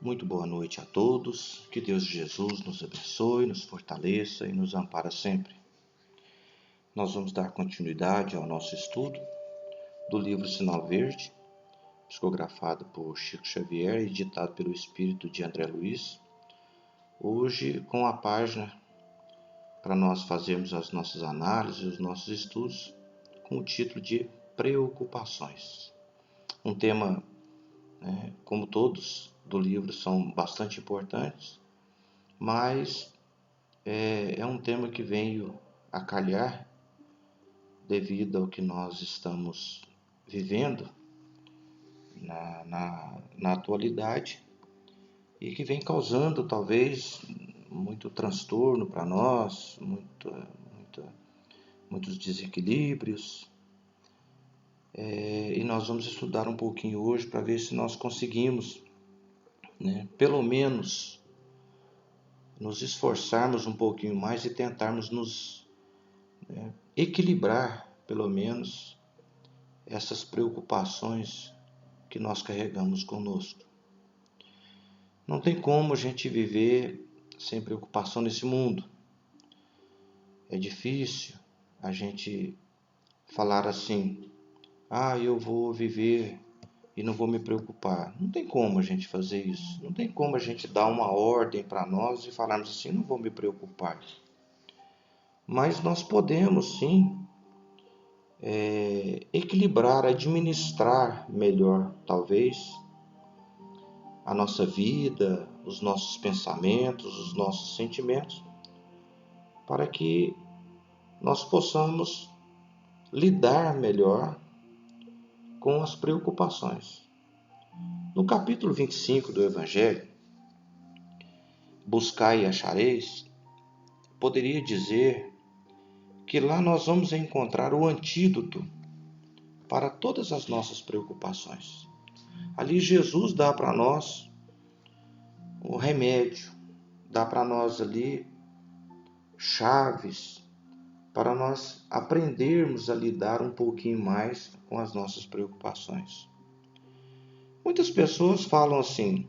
Muito boa noite a todos. Que Deus Jesus nos abençoe, nos fortaleça e nos ampara sempre. Nós vamos dar continuidade ao nosso estudo do livro Sinal Verde, psicografado por Chico Xavier e ditado pelo espírito de André Luiz. Hoje com a página para nós fazermos as nossas análises, os nossos estudos, com o título de Preocupações. Um tema, como todos do livro, são bastante importantes, mas é um tema que veio a calhar devido ao que nós estamos vivendo na atualidade e que vem causando talvez muito transtorno para nós, muitos desequilíbrios. E nós vamos estudar um pouquinho hoje para ver se nós conseguimos, pelo menos, nos esforçarmos um pouquinho mais e tentarmos nos equilibrar, pelo menos, essas preocupações que nós carregamos conosco. Não tem como a gente viver sem preocupação nesse mundo. É difícil a gente falar assim, eu vou viver e não vou me preocupar. Não tem como a gente fazer isso. Não tem como a gente dar uma ordem para nós e falarmos assim, não vou me preocupar. Mas nós podemos sim equilibrar, administrar melhor, talvez, a nossa vida, os nossos pensamentos, os nossos sentimentos, para que nós possamos lidar melhor com as preocupações. No capítulo 25 do Evangelho, Buscai e achareis, poderia dizer que lá nós vamos encontrar o antídoto para todas as nossas preocupações. Ali Jesus dá para nós o remédio, dá para nós ali chaves para nós aprendermos a lidar um pouquinho mais com as nossas preocupações. Muitas pessoas falam assim,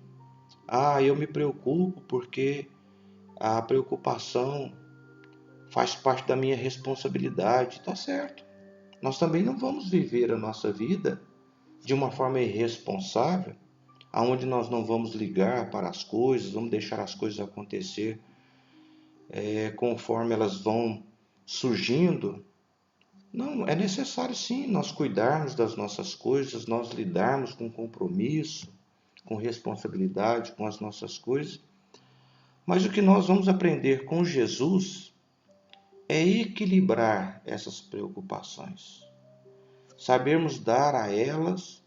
eu me preocupo porque a preocupação faz parte da minha responsabilidade. Tá certo. Nós também não vamos viver a nossa vida de uma forma irresponsável, aonde nós não vamos ligar para as coisas, vamos deixar as coisas acontecer conforme elas vão surgindo. Não, é necessário sim nós cuidarmos das nossas coisas, nós lidarmos com compromisso, com responsabilidade com as nossas coisas. Mas o que nós vamos aprender com Jesus é equilibrar essas preocupações. Sabermos dar a elas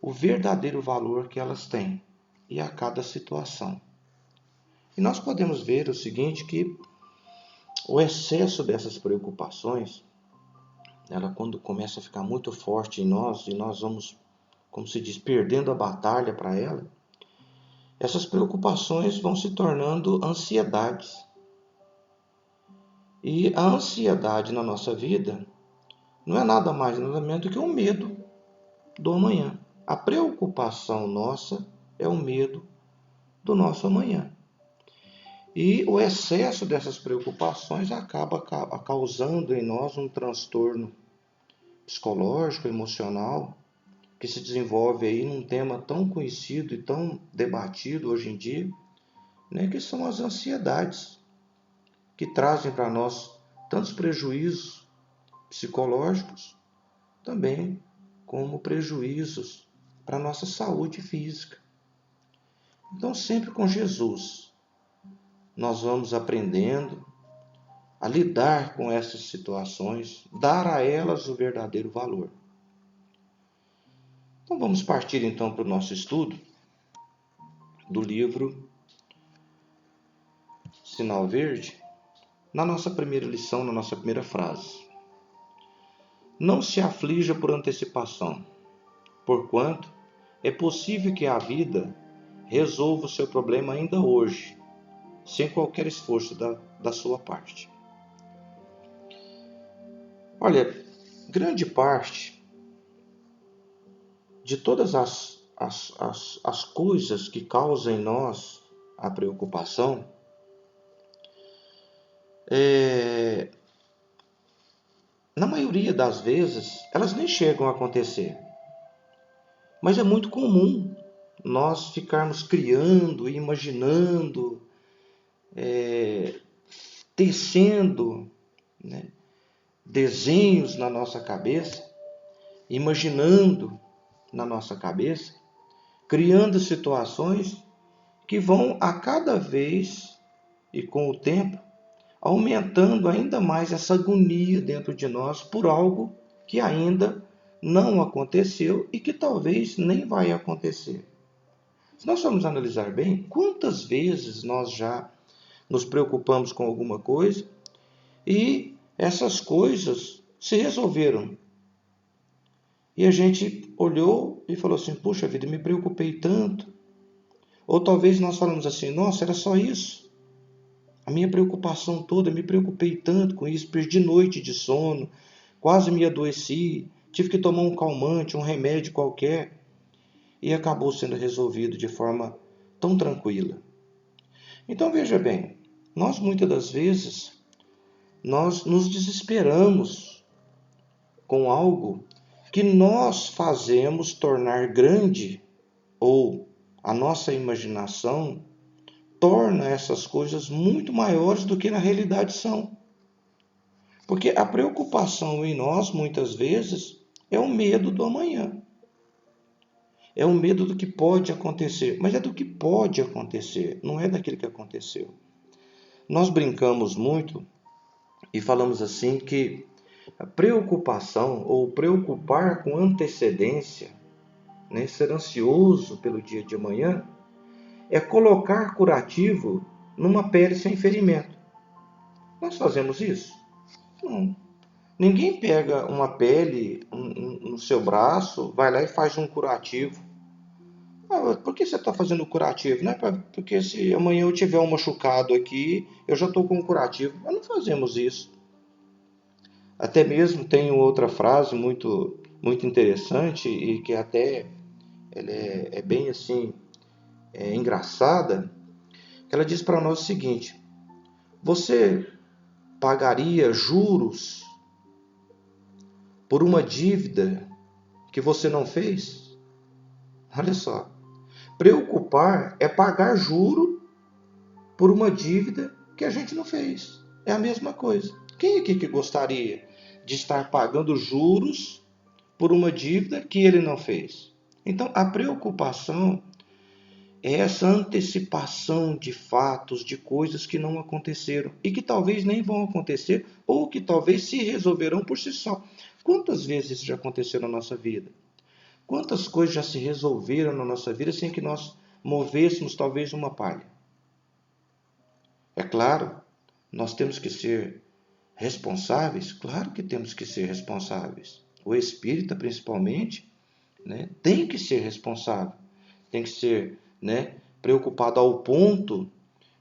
o verdadeiro valor que elas têm e a cada situação. E nós podemos ver o seguinte, que o excesso dessas preocupações, ela quando começa a ficar muito forte em nós e nós vamos, como se diz, perdendo a batalha para ela, essas preocupações vão se tornando ansiedades. E a ansiedade na nossa vida não é nada mais nada menos do que o medo do amanhã. A preocupação nossa é o medo do nosso amanhã. E o excesso dessas preocupações acaba causando em nós um transtorno psicológico, emocional, que se desenvolve aí num tema tão conhecido e tão debatido hoje em dia, que são as ansiedades, que trazem para nós tantos prejuízos psicológicos, também como prejuízos para a nossa saúde física. Então, sempre com Jesus, nós vamos aprendendo a lidar com essas situações, dar a elas o verdadeiro valor. Então, vamos partir então para o nosso estudo do livro Sinal Verde, na nossa primeira lição, na nossa primeira frase. Não se aflija por antecipação, porquanto é possível que a vida resolva o seu problema ainda hoje, sem qualquer esforço da sua parte. Olha, grande parte de todas as as coisas que causam em nós a preocupação, na maioria das vezes, elas nem chegam a acontecer. Mas é muito comum nós ficarmos criando, imaginando, tecendo, né, desenhos na nossa cabeça, imaginando na nossa cabeça, criando situações que vão a cada vez e com o tempo aumentando ainda mais essa agonia dentro de nós por algo que ainda não aconteceu e que talvez nem vai acontecer. Se nós formos analisar bem, quantas vezes nós já nos preocupamos com alguma coisa e essas coisas se resolveram. E a gente olhou e falou assim, puxa vida, me preocupei tanto. Ou talvez nós falamos assim, nossa, era só isso. A minha preocupação toda, me preocupei tanto com isso, perdi noite de sono, quase me adoeci, tive que tomar um calmante, um remédio qualquer, e acabou sendo resolvido de forma tão tranquila. Então veja bem, nós muitas das vezes, nós nos desesperamos com algo que nós fazemos tornar grande, ou a nossa imaginação torna essas coisas muito maiores do que na realidade são. Porque a preocupação em nós, muitas vezes, é o medo do amanhã. É o medo do que pode acontecer. Mas é do que pode acontecer, não é daquilo que aconteceu. Nós brincamos muito e falamos assim que a preocupação ou preocupar com antecedência, né, ser ansioso pelo dia de amanhã, é colocar curativo numa pele sem ferimento. Nós fazemos isso? Não. Ninguém pega uma pele no seu braço, vai lá e faz um curativo. Por que você está fazendo curativo? Não é porque se amanhã eu tiver um machucado aqui, eu já estou com um curativo. Nós não fazemos isso. Até mesmo tem outra frase muito, muito interessante e que até ela é bem assim, engraçada, que ela diz para nós o seguinte: você pagaria juros por uma dívida que você não fez? Olha só, preocupar é pagar juro por uma dívida que a gente não fez. É a mesma coisa. Quem aqui que gostaria de estar pagando juros por uma dívida que ele não fez? Então, a preocupação é essa antecipação de fatos, de coisas que não aconteceram e que talvez nem vão acontecer ou que talvez se resolverão por si só. Quantas vezes isso já aconteceu na nossa vida? Quantas coisas já se resolveram na nossa vida sem que nós movêssemos talvez uma palha? É claro, nós temos que ser responsáveis? Claro que temos que ser responsáveis. O espírita, principalmente, né, tem que ser responsável, tem que ser, né, preocupado ao ponto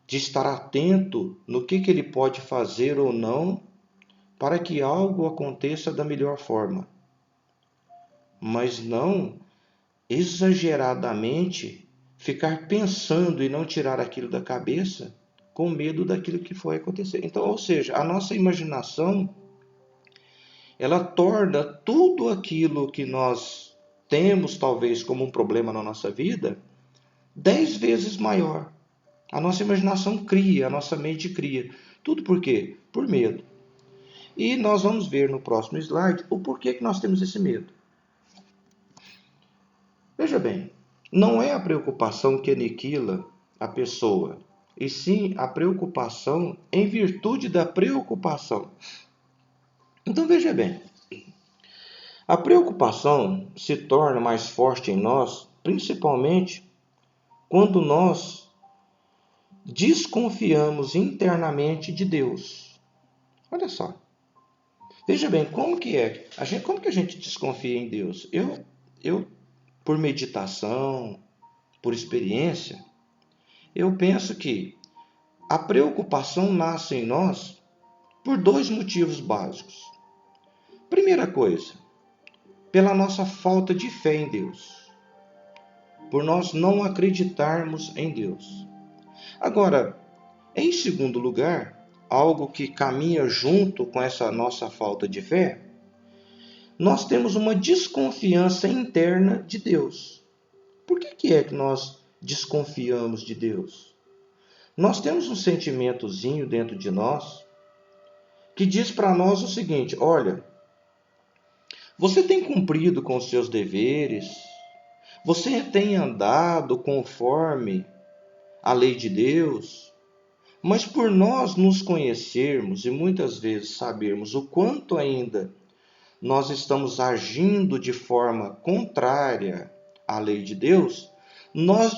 de estar atento no que ele pode fazer ou não para que algo aconteça da melhor forma. Mas não exageradamente ficar pensando e não tirar aquilo da cabeça com medo daquilo que foi acontecer. Então, ou seja, a nossa imaginação, ela torna tudo aquilo que nós temos talvez como um problema na nossa vida 10 vezes maior. A nossa imaginação cria, a nossa mente cria. Tudo por quê? Por medo. E nós vamos ver no próximo slide o porquê que nós temos esse medo. Veja bem, não é a preocupação que aniquila a pessoa, e sim a preocupação em virtude da preocupação. Então veja bem, a preocupação se torna mais forte em nós, principalmente quando nós desconfiamos internamente de Deus. Olha só. Veja bem, como que a gente desconfia em Deus? Eu por meditação, por experiência, eu penso que a preocupação nasce em nós por dois motivos básicos. Primeira coisa, pela nossa falta de fé em Deus. por nós não acreditarmos em Deus. Agora, em segundo lugar, algo que caminha junto com essa nossa falta de fé, nós temos uma desconfiança interna de Deus. Por que é que nós desconfiamos de Deus? Nós temos um sentimentozinho dentro de nós que diz para nós o seguinte: olha, você tem cumprido com os seus deveres, você tem andado conforme a lei de Deus, mas por nós nos conhecermos e muitas vezes sabermos o quanto ainda nós estamos agindo de forma contrária à lei de Deus, nós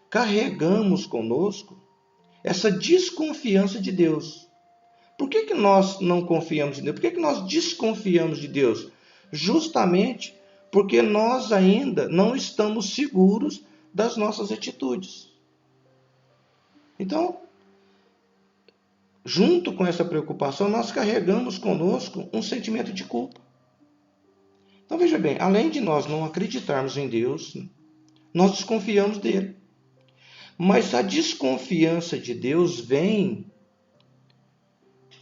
carregamos conosco essa desconfiança de Deus. Por que nós não confiamos em Deus? Por que nós desconfiamos de Deus? Justamente porque nós ainda não estamos seguros das nossas atitudes. Então, junto com essa preocupação, nós carregamos conosco um sentimento de culpa. Então, veja bem, além de nós não acreditarmos em Deus, nós desconfiamos dele. Mas a desconfiança de Deus vem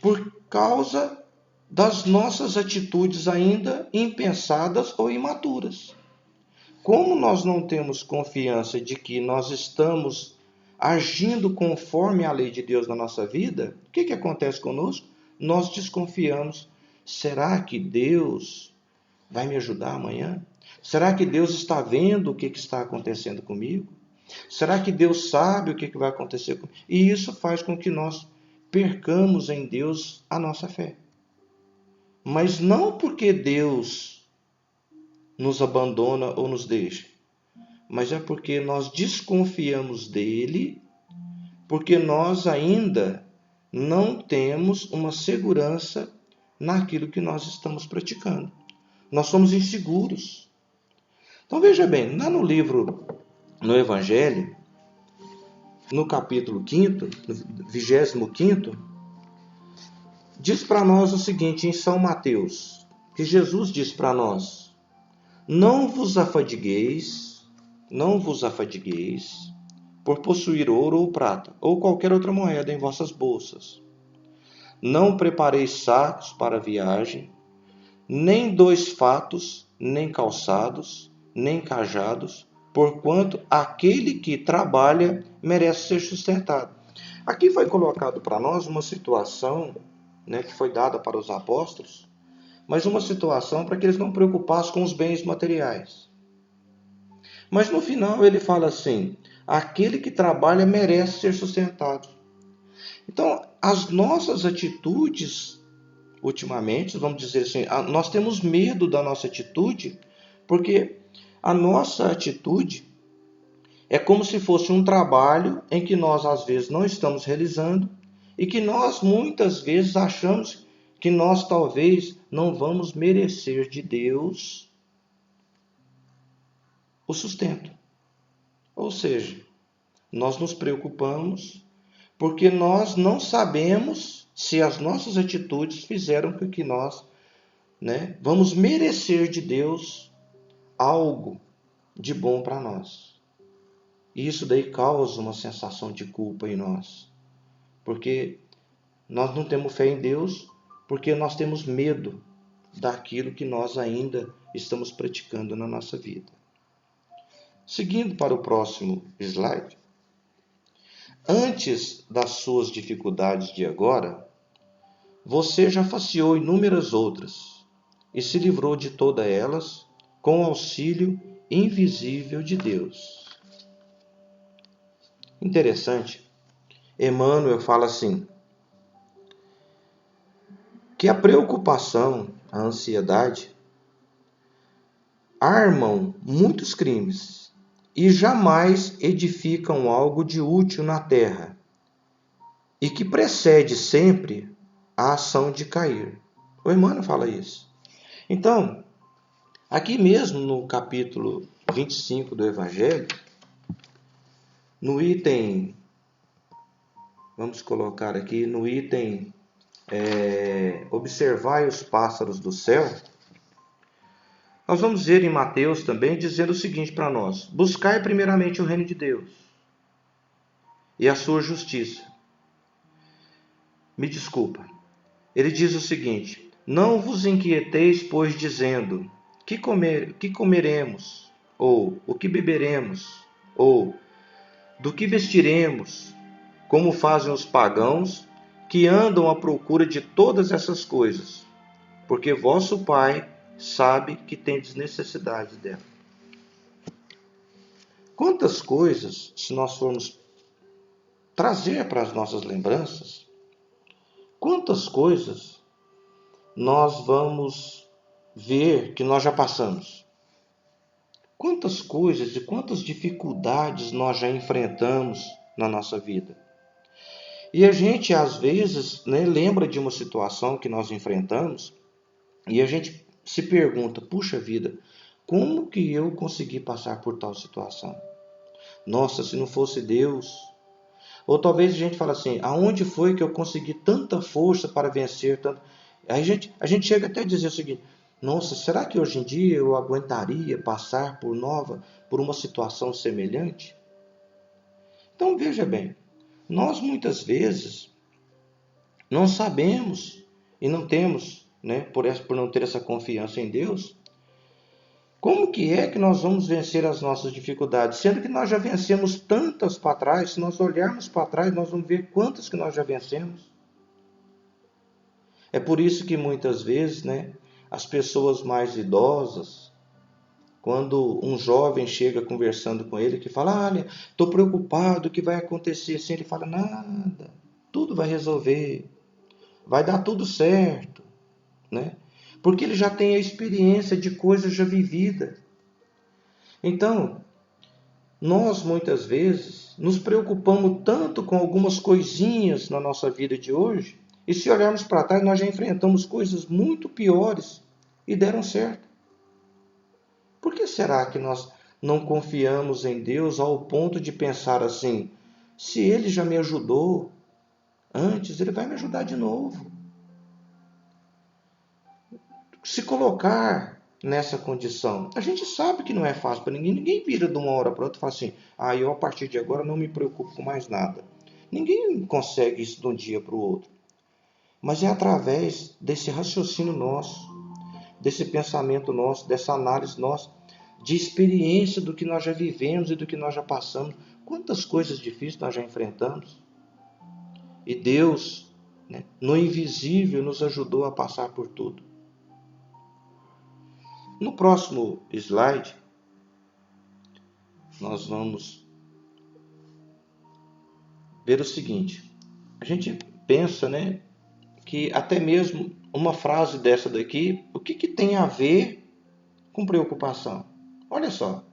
por causa das nossas atitudes ainda impensadas ou imaturas. Como nós não temos confiança de que nós estamos agindo conforme a lei de Deus na nossa vida, o que acontece conosco? Nós desconfiamos. Será que Deus vai me ajudar amanhã? Será que Deus está vendo o que está acontecendo comigo? Será que Deus sabe o que vai acontecer comigo? E isso faz com que nós percamos em Deus a nossa fé. Mas não porque Deus nos abandona ou nos deixa, mas é porque nós desconfiamos dele, porque nós ainda não temos uma segurança naquilo que nós estamos praticando. Nós somos inseguros. Então veja bem, lá no Evangelho, no capítulo 5º, no 25º, diz para nós o seguinte, em São Mateus, que Jesus diz para nós: não vos afadigueis por possuir ouro ou prata, ou qualquer outra moeda em vossas bolsas. Não prepareis sacos para a viagem, nem 2 fatos, nem calçados, nem cajados, porquanto aquele que trabalha merece ser sustentado. Aqui foi colocado para nós uma situação, que foi dada para os apóstolos, mas uma situação para que eles não preocupassem com os bens materiais. Mas no final ele fala assim: aquele que trabalha merece ser sustentado. Então, as nossas atitudes, ultimamente, vamos dizer assim, nós temos medo da nossa atitude, porque a nossa atitude é como se fosse um trabalho em que nós, às vezes, não estamos realizando e que nós, muitas vezes, achamos que nós, talvez, não vamos merecer de Deus o sustento. Ou seja, nós nos preocupamos porque nós não sabemos se as nossas atitudes fizeram com que nós vamos merecer de Deus algo de bom para nós. E isso daí causa uma sensação de culpa em nós. Porque nós não temos fé em Deus, porque nós temos medo daquilo que nós ainda estamos praticando na nossa vida. Seguindo para o próximo slide. Antes das suas dificuldades de agora, você já faceou inúmeras outras e se livrou de todas elas com o auxílio invisível de Deus. Interessante, Emmanuel fala assim, que a preocupação, a ansiedade, armam muitos crimes e jamais edificam algo de útil na terra, e que precede sempre a ação de cair. O Emmanuel fala isso. Então, aqui mesmo no capítulo 25 do Evangelho, no item, vamos colocar aqui, no item observai os pássaros do céu, Nós vamos ver em Mateus também dizendo o seguinte para nós: buscai primeiramente o reino de Deus e a sua justiça. Me desculpa. Ele diz o seguinte: não vos inquieteis, pois, dizendo: que comeremos? Ou o que beberemos? Ou do que vestiremos? Como fazem os pagãos, que andam à procura de todas essas coisas, porque vosso Pai sabe que tendes necessidade dela. Quantas coisas, se nós formos trazer para as nossas lembranças, quantas coisas nós vamos ver que nós já passamos? Quantas coisas e quantas dificuldades nós já enfrentamos na nossa vida? E a gente, às vezes, né, lembra de uma situação que nós enfrentamos e a gente se pergunta, puxa vida, como que eu consegui passar por tal situação? Nossa, se não fosse Deus. Ou talvez a gente fala assim, aonde foi que eu consegui tanta força para vencer? Tanto... Aí a gente chega até a dizer o seguinte, nossa, será que hoje em dia eu aguentaria passar por uma situação semelhante? Então veja bem, nós muitas vezes não sabemos e não temos, né, por não ter essa confiança em Deus, como que é que nós vamos vencer as nossas dificuldades? Sendo que nós já vencemos tantas para trás, se nós olharmos para trás, nós vamos ver quantas que nós já vencemos. É por isso que muitas vezes, né, as pessoas mais idosas, quando um jovem chega conversando com ele, que fala, olha, estou preocupado, o que vai acontecer? Assim, ele fala, nada, tudo vai resolver, vai dar tudo certo, né? Porque ele já tem a experiência de coisas já vividas. Então, nós muitas vezes nos preocupamos tanto com algumas coisinhas na nossa vida de hoje, e se olharmos para trás, nós já enfrentamos coisas muito piores e deram certo. Por que será que nós não confiamos em Deus ao ponto de pensar assim, se Ele já me ajudou antes, Ele vai me ajudar de novo? Se colocar nessa condição, a gente sabe que não é fácil para ninguém. Ninguém vira de uma hora para outra e fala assim, eu a partir de agora não me preocupo com mais nada. Ninguém consegue isso de um dia para o outro. Mas é através desse raciocínio nosso, desse pensamento nosso, dessa análise nossa, de experiência do que nós já vivemos e do que nós já passamos. Quantas coisas difíceis nós já enfrentamos. E Deus, né, no invisível, nos ajudou a passar por tudo. No próximo slide, nós vamos ver o seguinte. A gente pensa, né, que até mesmo uma frase dessa daqui, o que tem a ver com preocupação? Olha só,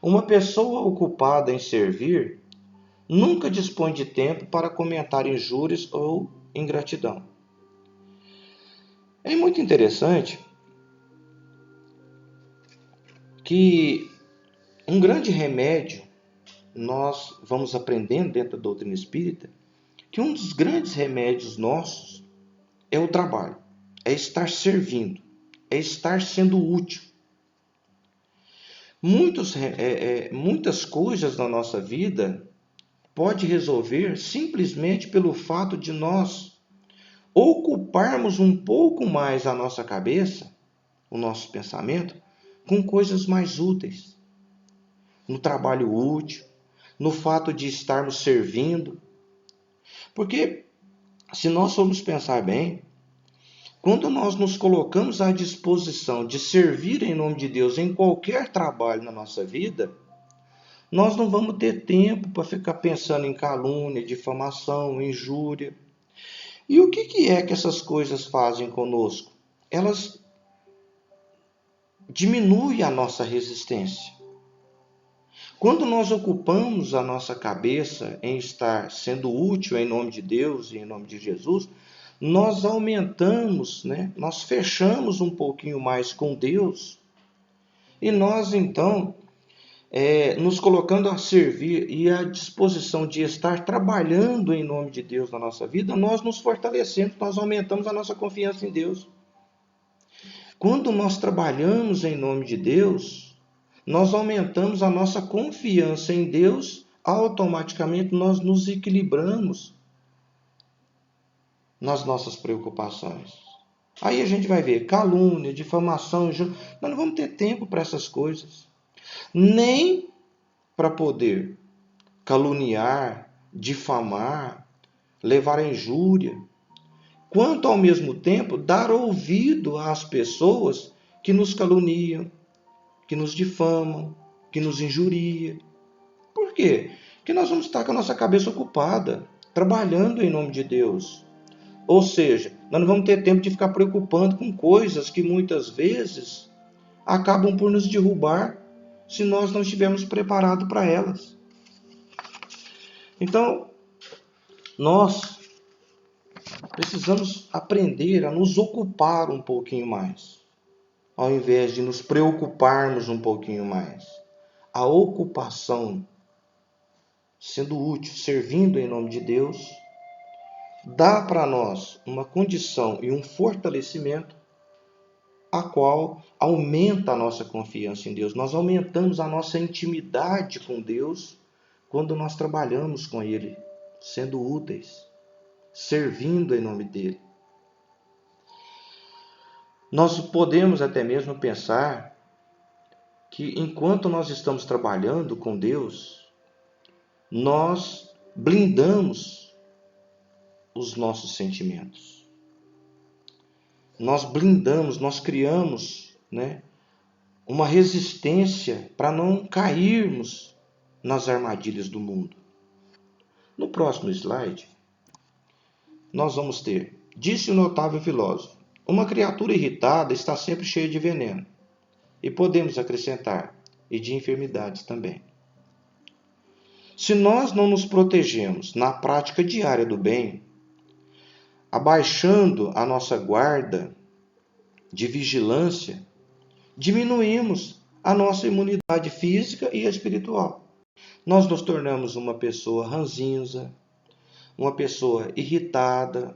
uma pessoa ocupada em servir nunca dispõe de tempo para comentar injúrias ou ingratidão. É muito interessante que um grande remédio, nós vamos aprendendo dentro da doutrina espírita, que um dos grandes remédios nossos é o trabalho, é estar servindo, é estar sendo útil. Muitas coisas na nossa vida pode resolver simplesmente pelo fato de nós ocuparmos um pouco mais a nossa cabeça, o nosso pensamento, com coisas mais úteis. No trabalho útil, no fato de estarmos servindo. Porque, se nós formos pensar bem, quando nós nos colocamos à disposição de servir em nome de Deus em qualquer trabalho na nossa vida, nós não vamos ter tempo para ficar pensando em calúnia, difamação, injúria. E o que é que essas coisas fazem conosco? Elas diminuem a nossa resistência. Quando nós ocupamos a nossa cabeça em estar sendo útil em nome de Deus e em nome de Jesus, nós aumentamos, né? Nós fechamos um pouquinho mais com Deus e nós então, nos colocando a servir e à disposição de estar trabalhando em nome de Deus na nossa vida, nós nos fortalecemos, nós aumentamos a nossa confiança em Deus. Quando nós trabalhamos em nome de Deus, nós aumentamos a nossa confiança em Deus, automaticamente nós nos equilibramos nas nossas preocupações. Aí a gente vai ver calúnia, difamação, nós não vamos ter tempo para essas coisas. Nem para poder caluniar, difamar, levar a injúria, quanto ao mesmo tempo dar ouvido às pessoas que nos caluniam, que nos difamam, que nos injuriam. Por quê? Porque nós vamos estar com a nossa cabeça ocupada, trabalhando em nome de Deus. Ou seja, nós não vamos ter tempo de ficar preocupando com coisas que muitas vezes acabam por nos derrubar se nós não estivermos preparados para elas. Então, nós precisamos aprender a nos ocupar um pouquinho mais, ao invés de nos preocuparmos um pouquinho mais. A ocupação, sendo útil, servindo em nome de Deus, dá para nós uma condição e um fortalecimento a qual aumenta a nossa confiança em Deus. Nós aumentamos a nossa intimidade com Deus quando nós trabalhamos com Ele, sendo úteis, servindo em nome dEle. Nós podemos até mesmo pensar que enquanto nós estamos trabalhando com Deus, nós blindamos os nossos sentimentos. Nós blindamos, nós criamos, uma resistência para não cairmos nas armadilhas do mundo. No próximo slide, nós vamos ter: disse o notável filósofo, uma criatura irritada está sempre cheia de veneno. E podemos acrescentar, e de enfermidades também. Se nós não nos protegemos na prática diária do bem, abaixando a nossa guarda de vigilância, diminuímos a nossa imunidade física e espiritual. Nós nos tornamos uma pessoa ranzinza, uma pessoa irritada,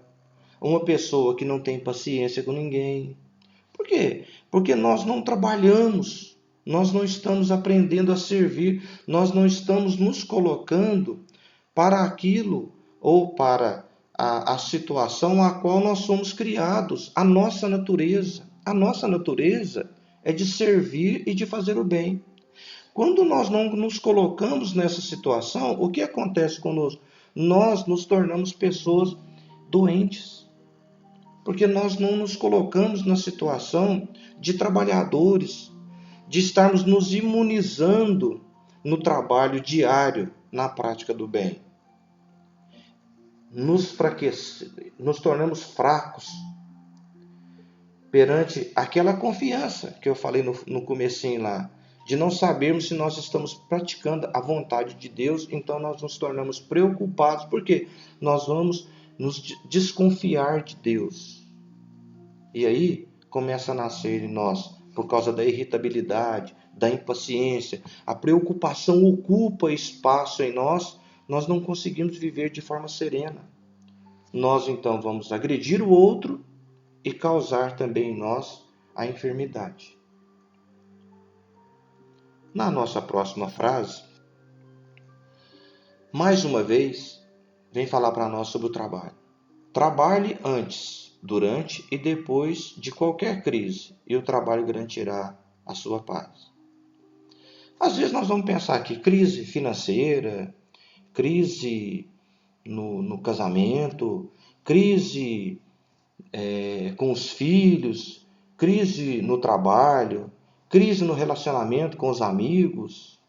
uma pessoa que não tem paciência com ninguém. Por quê? Porque nós não trabalhamos, nós não estamos aprendendo a servir, nós não estamos nos colocando para aquilo ou para a situação a qual nós somos criados, a nossa natureza. A nossa natureza é de servir e de fazer o bem. Quando nós não nos colocamos nessa situação, o que acontece conosco? Nós nos tornamos pessoas doentes. Porque nós não nos colocamos na situação de trabalhadores, de estarmos nos imunizando no trabalho diário, na prática do bem. Nos tornamos fracos perante aquela confiança que eu falei no comecinho lá, de não sabermos se nós estamos praticando a vontade de Deus, então nós nos tornamos preocupados, porque nós vamos nos desconfiar de Deus. E aí começa a nascer em nós, por causa da irritabilidade, da impaciência, a preocupação ocupa espaço em nós, nós não conseguimos viver de forma serena. Nós então vamos agredir o outro e causar também em nós a enfermidade. Na nossa próxima frase, mais uma vez, vem falar para nós sobre o trabalho. Trabalhe antes, durante e depois de qualquer crise, e o trabalho garantirá a sua paz. Às vezes nós vamos pensar que crise financeira, crise no casamento, crise com os filhos, crise no trabalho, crise no relacionamento com os amigos.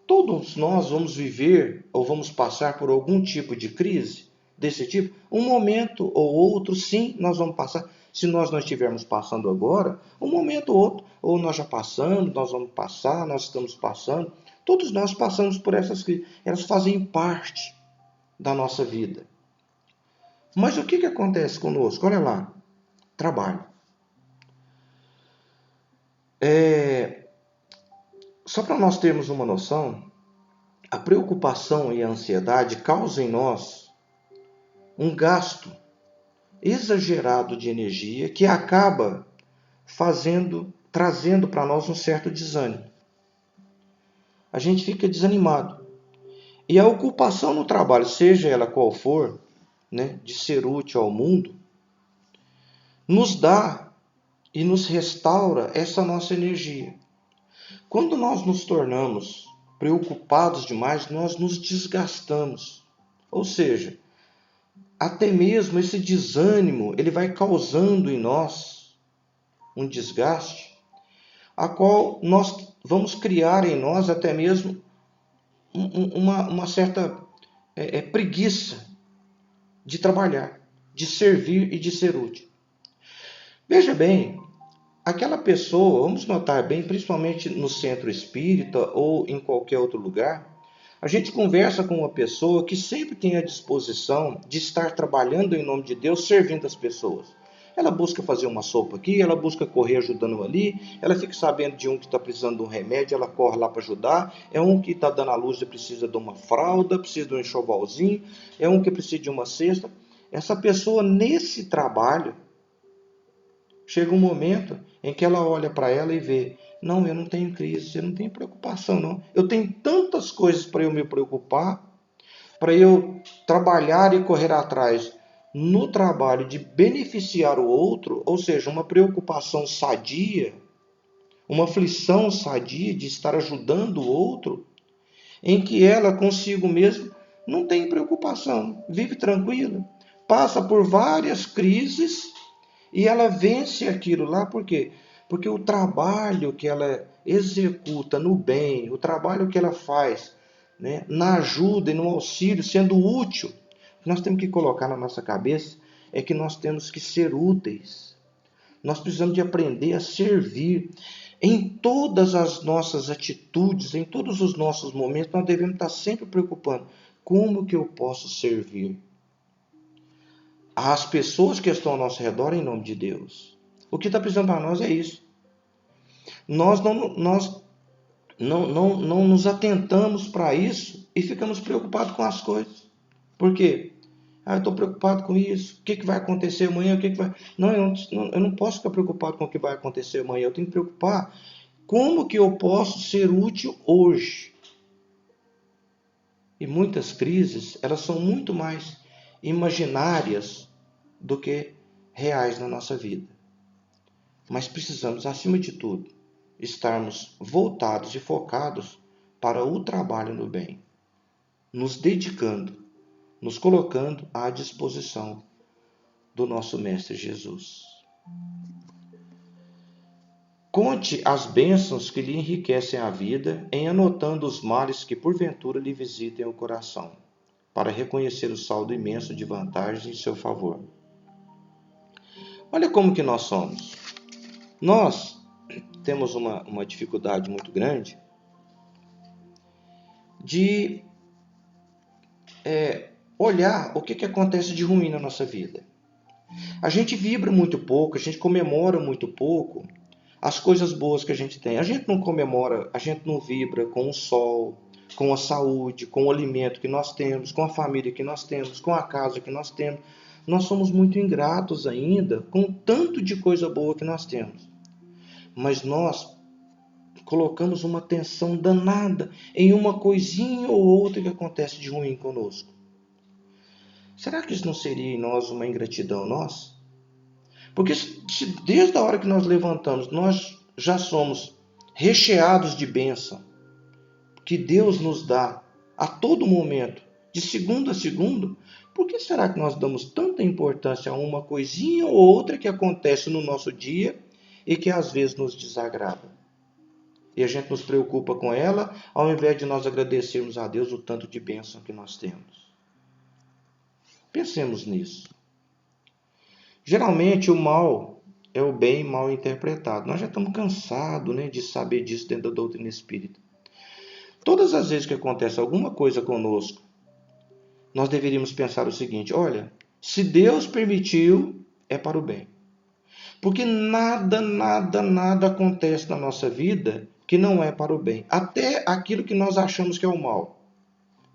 Todos nós vamos viver ou vamos passar por algum tipo de crise desse tipo. Um momento ou outro, sim, nós vamos passar. Se nós não estivermos passando agora, um momento ou outro, ou nós já passamos, nós vamos passar, nós estamos passando. Todos nós passamos por essas crises. Elas fazem parte da nossa vida. Mas o que acontece conosco? Olha lá, trabalho. Só para nós termos uma noção, a preocupação e a ansiedade causam em nós um gasto exagerado de energia que acaba trazendo para nós um certo desânimo. A gente fica desanimado. E a ocupação no trabalho, seja ela qual for, né, de ser útil ao mundo, nos dá e nos restaura essa nossa energia. Quando nós nos tornamos preocupados demais, nós nos desgastamos. Ou seja, até mesmo esse desânimo, ele vai causando em nós um desgaste, a qual nós vamos criar em nós até mesmo uma certa preguiça de trabalhar, de servir e de ser útil. Veja bem, aquela pessoa, vamos notar bem, principalmente no centro espírita ou em qualquer outro lugar, a gente conversa com uma pessoa que sempre tem a disposição de estar trabalhando em nome de Deus, servindo as pessoas. Ela busca fazer uma sopa aqui, ela busca correr ajudando ali, ela fica sabendo de um que está precisando de um remédio, ela corre lá para ajudar, é um que está dando à luz e precisa de uma fralda, precisa de um enxovalzinho, é um que precisa de uma cesta. Essa pessoa, nesse trabalho, chega um momento em que ela olha para ela e vê, não, eu não tenho crise, eu não tenho preocupação, não. Eu tenho tantas coisas para eu me preocupar, para eu trabalhar e correr atrás no trabalho de beneficiar o outro, ou seja, uma preocupação sadia, uma aflição sadia de estar ajudando o outro, em que ela consigo mesmo não tem preocupação, vive tranquila, passa por várias crises e ela vence aquilo lá, por quê? Porque o trabalho que ela executa no bem, o trabalho que ela faz, né, na ajuda e no auxílio, sendo útil, o que nós temos que colocar na nossa cabeça é que nós temos que ser úteis. Nós precisamos de aprender a servir. Em todas as nossas atitudes, em todos os nossos momentos, nós devemos estar sempre preocupando. Como que eu posso servir às pessoas que estão ao nosso redor em nome de Deus? O que está precisando para nós é isso. Nós não nos atentamos para isso e ficamos preocupados com as coisas. Por quê? Eu estou preocupado com isso. O que vai acontecer amanhã? O que vai... Não, eu não posso ficar preocupado com o que vai acontecer amanhã. Eu tenho que preocupar como que eu posso ser útil hoje. E muitas crises, elas são muito mais imaginárias do que reais na nossa vida. Mas precisamos, acima de tudo, estarmos voltados e focados para o trabalho no bem, nos dedicando, nos colocando à disposição do nosso Mestre Jesus. Conte as bênçãos que lhe enriquecem a vida, em anotando os males que porventura lhe visitem o coração, para reconhecer o saldo imenso de vantagens em seu favor. Olha como que nós somos. Nós temos uma dificuldade muito grande de olhar o que acontece de ruim na nossa vida. A gente vibra muito pouco, a gente comemora muito pouco as coisas boas que a gente tem. A gente não comemora, a gente não vibra com o sol, com a saúde, com o alimento que nós temos, com a família que nós temos, com a casa que nós temos. Nós somos muito ingratos ainda com o tanto de coisa boa que nós temos. Mas nós colocamos uma atenção danada em uma coisinha ou outra que acontece de ruim conosco. Será que isso não seria em nós uma ingratidão nossa? Porque se desde a hora que nós levantamos, nós já somos recheados de bênção, que Deus nos dá a todo momento, de segundo a segundo, por que será que nós damos tanta importância a uma coisinha ou outra que acontece no nosso dia e que às vezes nos desagrada? E a gente nos preocupa com ela, ao invés de nós agradecermos a Deus o tanto de bênção que nós temos. Pensemos nisso. Geralmente o mal é o bem mal interpretado. Nós já estamos cansados, né, de saber disso dentro da doutrina espírita. Todas as vezes que acontece alguma coisa conosco, nós deveríamos pensar o seguinte: olha, se Deus permitiu, é para o bem. Porque nada acontece na nossa vida que não é para o bem. Até aquilo que nós achamos que é o mal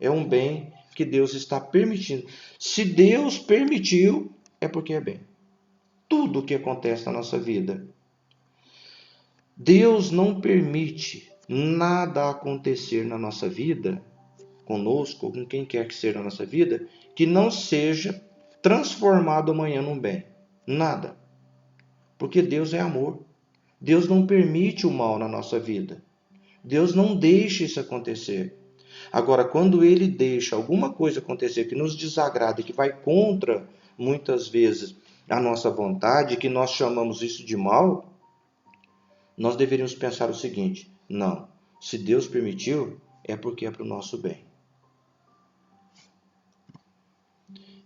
é um bem que Deus está permitindo. Se Deus permitiu, é porque é bem. Tudo o que acontece na nossa vida Deus não permite nada acontecer na nossa vida, conosco, ou com quem quer que seja na nossa vida, que não seja transformado amanhã num bem. Nada. Porque Deus é amor. Deus não permite o mal na nossa vida. Deus não deixa isso acontecer. Agora, quando Ele deixa alguma coisa acontecer que nos desagrada, que vai contra, muitas vezes, a nossa vontade, que nós chamamos isso de mal, nós deveríamos pensar o seguinte: não, se Deus permitiu, é porque é para o nosso bem.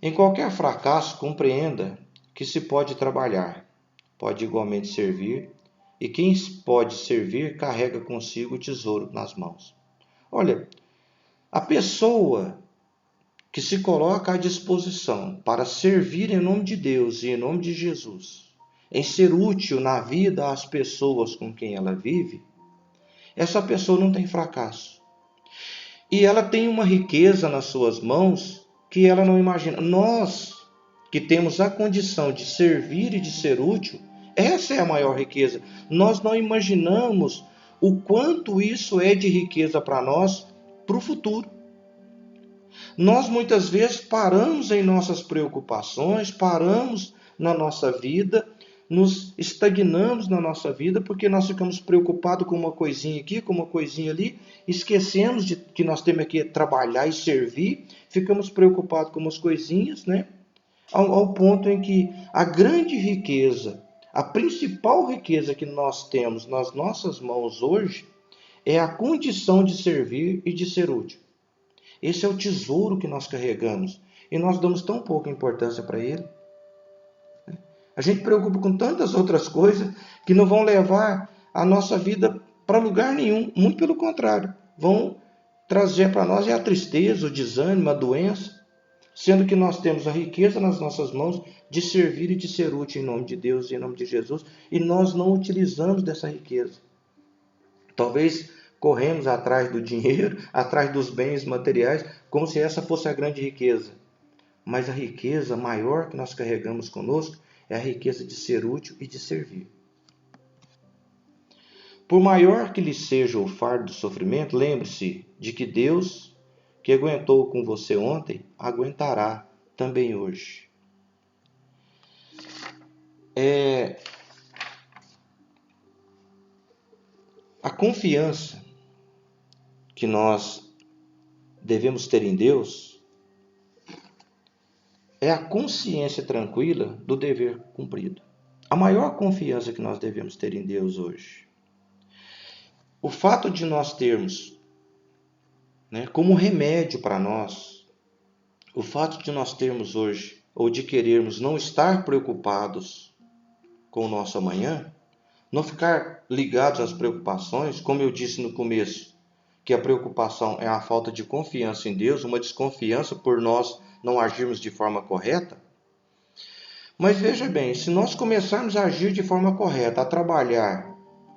Em qualquer fracasso, compreenda que se pode trabalhar, pode igualmente servir, e quem pode servir carrega consigo o tesouro nas mãos. Olha, a pessoa que se coloca à disposição para servir em nome de Deus e em nome de Jesus, em ser útil na vida às pessoas com quem ela vive, essa pessoa não tem fracasso. E ela tem uma riqueza nas suas mãos que ela não imagina. Nós, que temos a condição de servir e de ser útil, essa é a maior riqueza. Nós não imaginamos o quanto isso é de riqueza para nós, para o futuro. Nós muitas vezes paramos em nossas preocupações, paramos na nossa vida, nos estagnamos na nossa vida porque nós ficamos preocupados com uma coisinha aqui, com uma coisinha ali, esquecemos de que nós temos que trabalhar e servir, ficamos preocupados com umas coisinhas, né? Ao ponto em que a grande riqueza, a principal riqueza que nós temos nas nossas mãos hoje é a condição de servir e de ser útil. Esse é o tesouro que nós carregamos e nós damos tão pouca importância para ele. A gente preocupa com tantas outras coisas que não vão levar a nossa vida para lugar nenhum. Muito pelo contrário, vão trazer para nós a tristeza, o desânimo, a doença, sendo que nós temos a riqueza nas nossas mãos de servir e de ser útil em nome de Deus e em nome de Jesus, e nós não utilizamos dessa riqueza. Talvez corremos atrás do dinheiro, atrás dos bens materiais, como se essa fosse a grande riqueza. Mas a riqueza maior que nós carregamos conosco é a riqueza de ser útil e de servir. Por maior que lhe seja o fardo do sofrimento, lembre-se de que Deus, que aguentou com você ontem, aguentará também hoje. A confiança que nós devemos ter em Deus é a consciência tranquila do dever cumprido. A maior confiança que nós devemos ter em Deus hoje. O fato de nós termos, como remédio para nós, o fato de nós termos hoje, ou de querermos não estar preocupados com o nosso amanhã, não ficar ligados às preocupações, como eu disse no começo, que a preocupação é a falta de confiança em Deus, uma desconfiança por nós não agirmos de forma correta. Mas veja bem, se nós começarmos a agir de forma correta, a trabalhar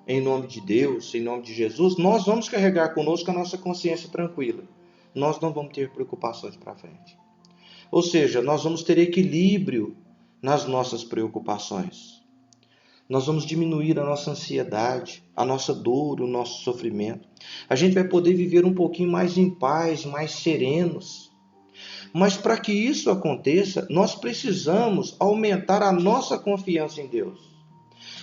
em nome de Deus, em nome de Jesus, nós vamos carregar conosco a nossa consciência tranquila. Nós não vamos ter preocupações para frente. Ou seja, nós vamos ter equilíbrio nas nossas preocupações. Nós vamos diminuir a nossa ansiedade, a nossa dor, o nosso sofrimento. A gente vai poder viver um pouquinho mais em paz, mais serenos. Mas para que isso aconteça, nós precisamos aumentar a nossa confiança em Deus.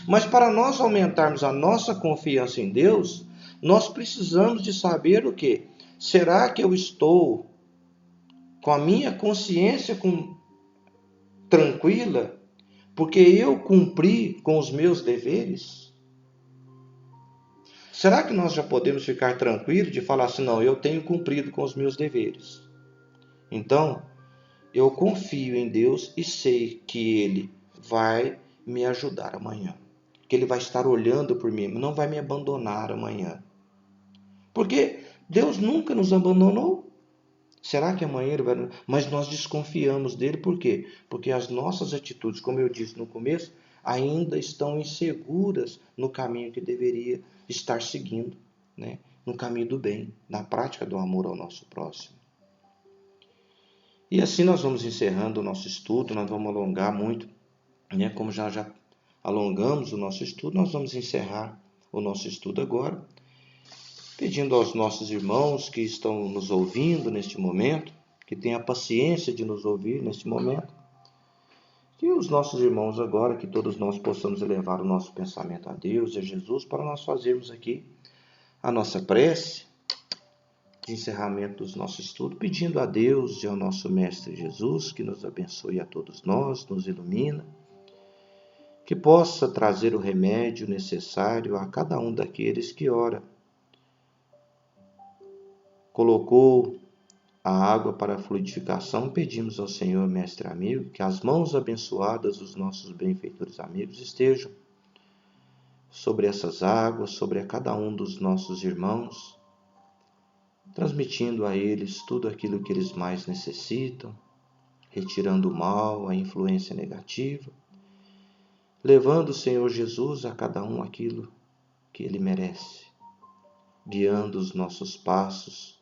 Mas para nós aumentarmos a nossa confiança em Deus, nós precisamos de saber o quê? Será que eu estou com a minha consciência tranquila? Porque eu cumpri com os meus deveres? Será que nós já podemos ficar tranquilos de falar assim, não, eu tenho cumprido com os meus deveres? Então, eu confio em Deus e sei que Ele vai me ajudar amanhã. Que Ele vai estar olhando por mim, não vai me abandonar amanhã. Porque Deus nunca nos abandonou. Será que amanhã Ele vai... Mas nós desconfiamos dele, por quê? Porque as nossas atitudes, como eu disse no começo, ainda estão inseguras no caminho que deveria estar seguindo, no caminho do bem, na prática do amor ao nosso próximo. E assim nós vamos encerrando o nosso estudo, nós vamos alongar muito, como já alongamos o nosso estudo, nós vamos encerrar o nosso estudo agora, pedindo aos nossos irmãos que estão nos ouvindo neste momento, que tenham a paciência de nos ouvir neste momento, que os nossos irmãos agora, que todos nós possamos elevar o nosso pensamento a Deus e a Jesus, para nós fazermos aqui a nossa prece de encerramento dos nossos estudos, pedindo a Deus e ao nosso Mestre Jesus que nos abençoe a todos nós, nos ilumina, que possa trazer o remédio necessário a cada um daqueles que ora colocou a água para a fluidificação. Pedimos ao Senhor, Mestre amigo, que as mãos abençoadas dos nossos benfeitores amigos estejam sobre essas águas, sobre a cada um dos nossos irmãos, transmitindo a eles tudo aquilo que eles mais necessitam, retirando o mal, a influência negativa, levando o Senhor Jesus a cada um aquilo que ele merece, guiando os nossos passos,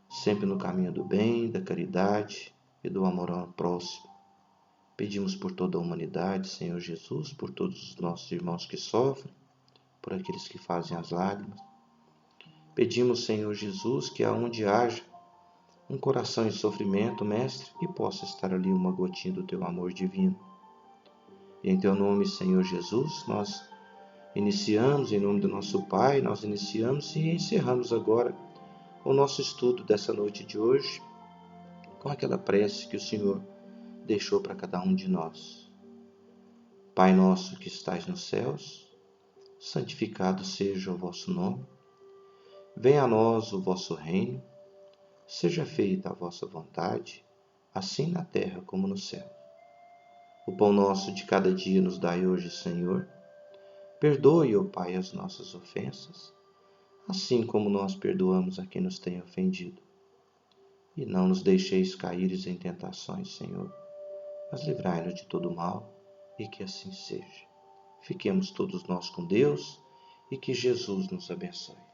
sempre no caminho do bem, da caridade e do amor ao próximo. Pedimos por toda a humanidade, Senhor Jesus, por todos os nossos irmãos que sofrem, por aqueles que fazem as lágrimas. Pedimos, Senhor Jesus, que aonde haja um coração em sofrimento, Mestre, que possa estar ali uma gotinha do Teu amor divino. E em Teu nome, Senhor Jesus, nós iniciamos, em nome do nosso Pai, nós iniciamos e encerramos agora o nosso estudo dessa noite de hoje com aquela prece que o Senhor deixou para cada um de nós. Pai nosso que estais nos céus, santificado seja o vosso nome. Venha a nós o vosso reino. Seja feita a vossa vontade, assim na terra como no céu. O pão nosso de cada dia nos dai hoje, Senhor. Perdoe, ó Pai, as nossas ofensas, assim como nós perdoamos a quem nos tem ofendido. E não nos deixeis cair em tentações, Senhor, mas livrai-nos de todo mal, e que assim seja. Fiquemos todos nós com Deus, e que Jesus nos abençoe.